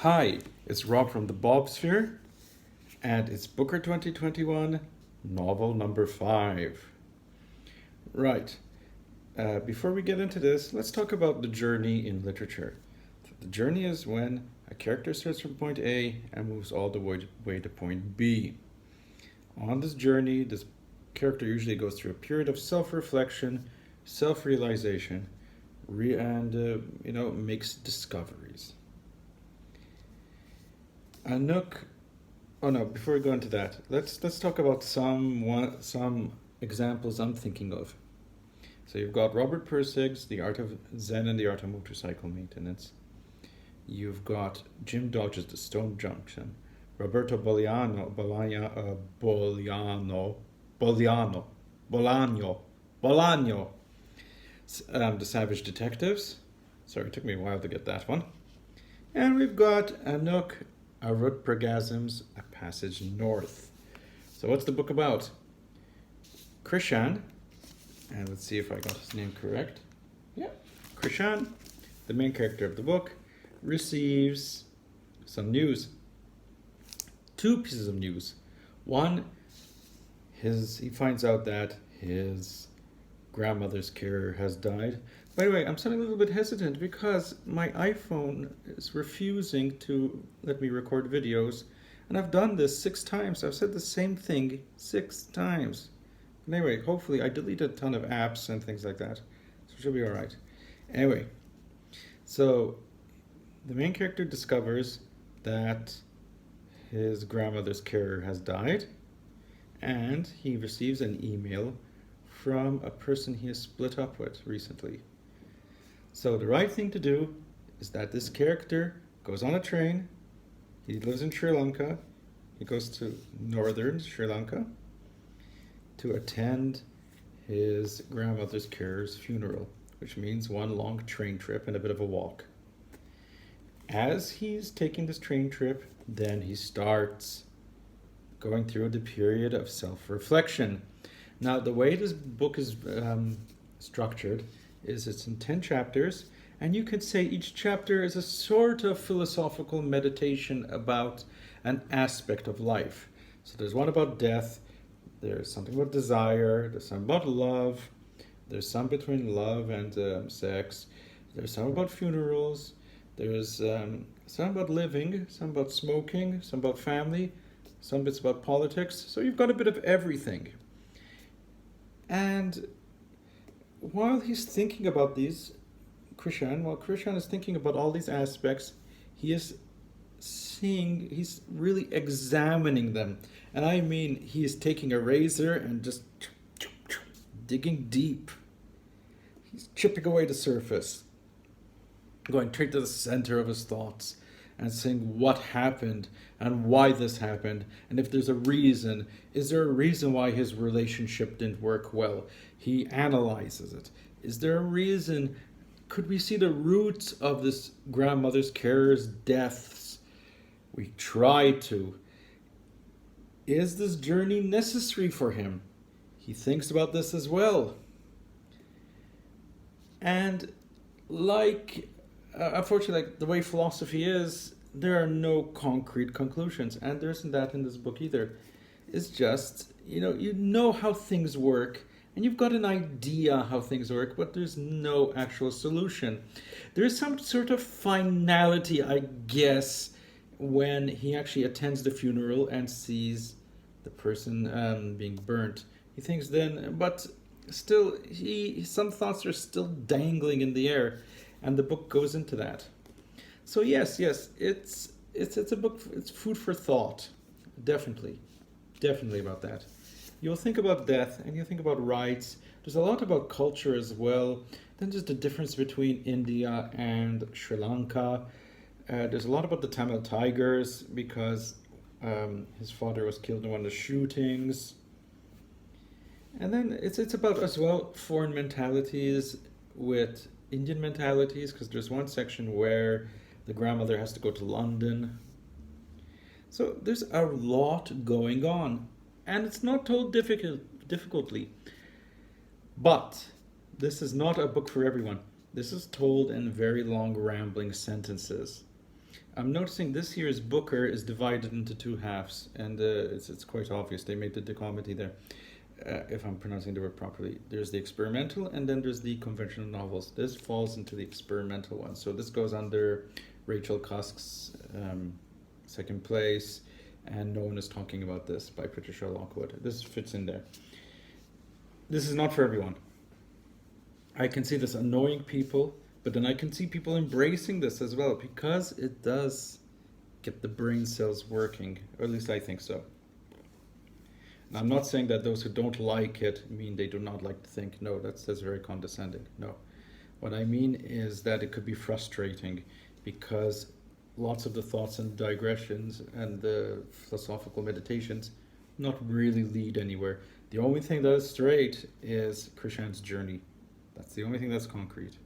Hi, it's Rob from the Bobsphere, and it's Booker 2021, novel number 5. Right, before we get into this, let's talk about the journey in literature. The journey is when a character starts from point A and moves all the way to point B. On this journey, this character usually goes through a period of self-reflection, self-realization, and makes discoveries. Anuk. Oh no! Before we go into that, let's talk about some examples I'm thinking of. So you've got Robert Pirsig's The Art of Zen and the Art of Motorcycle Maintenance. You've got Jim Dodge's The Stone Junction. Roberto Bolaño, The Savage Detectives. Sorry, it took me a while to get that one. And we've got Anuk, Arudpragasm's A Passage North. So what's the book about? Krishan, and let's see if I got his name correct. Yeah, Krishan, the main character of the book, receives some news. Two pieces of news. One, he finds out that his grandmother's carer has died. By the way, I'm sounding a little bit hesitant because my iPhone is refusing to let me record videos. And I've done this 6 times. I've said the same thing 6 times. But anyway, hopefully I deleted a ton of apps and things like that. So it should be alright. Anyway, so the main character discovers that his grandmother's carer has died. And he receives an email from a person he has split up with recently. So the right thing to do is that this character goes on a train. He lives in Sri Lanka. He goes to northern Sri Lanka to attend his grandmother's carer's funeral, which means one long train trip and a bit of a walk. As he's taking this train trip, then he starts going through the period of self-reflection. Now, the way this book is structured is it's in 10 chapters, and you could say each chapter is a sort of philosophical meditation about an aspect of life. So there's one about death, there's something about desire, there's some about love, there's some between love and sex, there's some about funerals, there's some about living, some about smoking, some about family, some bits about politics. So you've got a bit of everything. And while he's thinking about these, while Krishan is thinking about all these aspects, he's really examining them. And I mean, he is taking a razor and just digging deep. He's chipping away the surface, going straight to the center of his thoughts and saying what happened and why this happened, and if there's a reason. Is there a reason why his relationship didn't work well? He analyzes it. Is there a reason? Could we see the roots of this grandmother's carer's deaths? We try to. Is this journey necessary for him? He thinks about this as well. And unfortunately, like the way philosophy is, there are no concrete conclusions, and there isn't that in this book either. It's just, you know how things work, and you've got an idea how things work, but there's no actual solution. There is some sort of finality, I guess, when he actually attends the funeral and sees the person being burnt. He thinks then, but still, some thoughts are still dangling in the air. And the book goes into that. So yes, it's a book. It's food for thought, definitely about that. You'll think about death, and you'll think about rights. There's a lot about culture as well. Then there's the difference between India and Sri Lanka. There's a lot about the Tamil Tigers because his father was killed in one of the shootings. And then it's about as well foreign mentalities with Indian mentalities, because there's one section where the grandmother has to go to London. So there's a lot going on, and it's not told difficultly. But this is not a book for everyone. This is told in very long, rambling sentences. I'm noticing this year's Booker is divided into two halves, and it's quite obvious. They made the dichotomy there, if I'm pronouncing the word properly. There's the experimental, and then there's the conventional novels. This falls into the experimental one. So this goes under Rachel Cusk's second place, and No One Is Talking About This by Patricia Lockwood. This fits in there. This is not for everyone. I can see this annoying people, but then I can see people embracing this as well, because it does get the brain cells working, or at least I think so. And I'm not saying that those who don't like it mean they do not like to think. No, that's very condescending. No. What I mean is that it could be frustrating, because lots of the thoughts and digressions and the philosophical meditations not really lead anywhere. The only thing that is straight is Krishan's journey. That's the only thing that's concrete.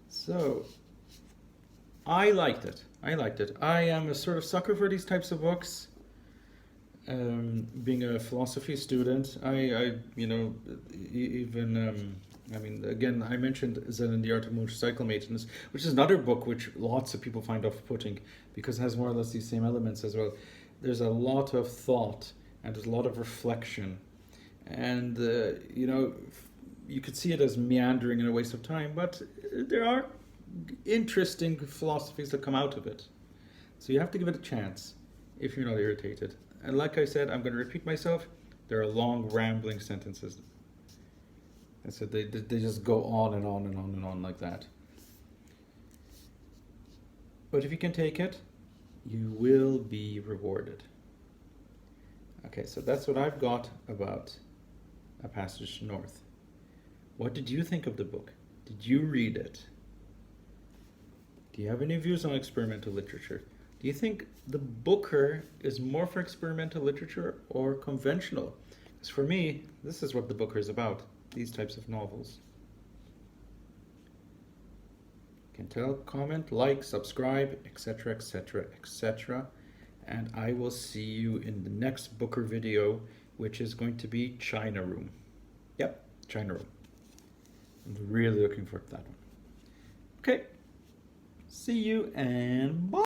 So, I liked it. I am a sort of sucker for these types of books. Being a philosophy student, I again, I mentioned Zen and the Art of Motorcycle Maintenance, which is another book which lots of people find off-putting, because it has more or less these same elements as well. There's a lot of thought, and there's a lot of reflection, and you could see it as meandering and a waste of time, but there are interesting philosophies that come out of it. So you have to give it a chance if you're not irritated. And like I said, I'm going to repeat myself, there are long, rambling sentences. I said they just go on and on and on and on like that. But if you can take it, you will be rewarded. Okay, so that's what I've got about A Passage North. What did you think of the book? Did you read it? Do you have any views on experimental literature? Do you think the Booker is more for experimental literature or conventional? Because for me, this is what the Booker is about, these types of novels. You can tell, comment, like, subscribe, etc., etc., etc. And I will see you in the next Booker video, which is going to be China Room. Yep, China Room. I'm really looking forward to that one. Okay, see you and bye.